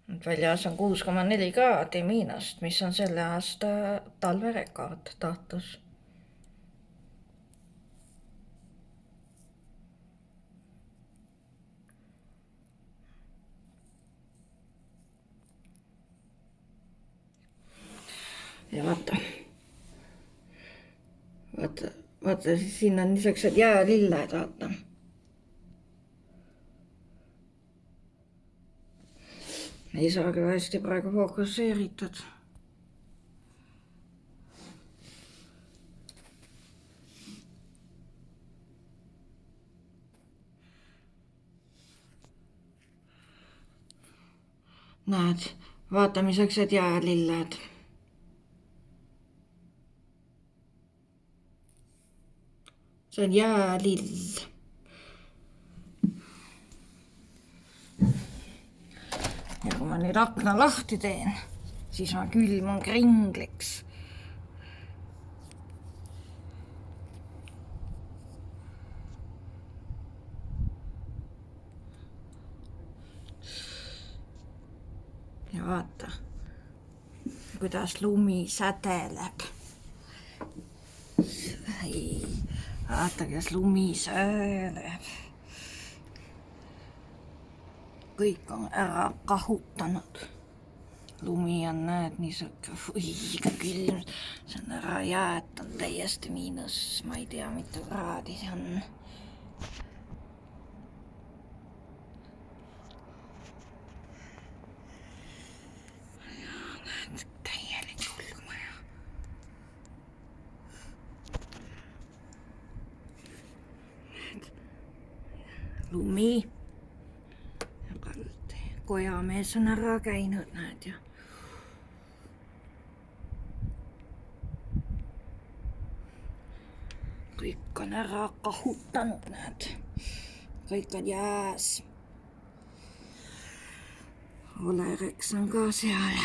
Nüüd väljas on 6,4 kraadi miinust, mis on selle aasta talverekord Tartus. Ja vaata, siis siin on niisugused jäälilled, vaata. Ei saa küll hästi praegu fokusseeritud. Näed, vaata niisugused jäälilled. See on jäälill. Ja kui ma nüüd akna lahti teen, siis ma külmun kringliks. Ja vaata, kuidas lumi sädeleb. Vaata, kes lumi sööleb. Kõik on ära kahutanud. Lumi on, näed, niisugune õiga külm. See on ära jäetanud täiesti miinus, ma ei tea, mitu kraadi see on. Näed, täielik hullumaja. Lumi. Kojamees on ära käinud, näed ja. Kõik on ära kahutanud, näed. Kõik on jääs. Olereks on ka seal.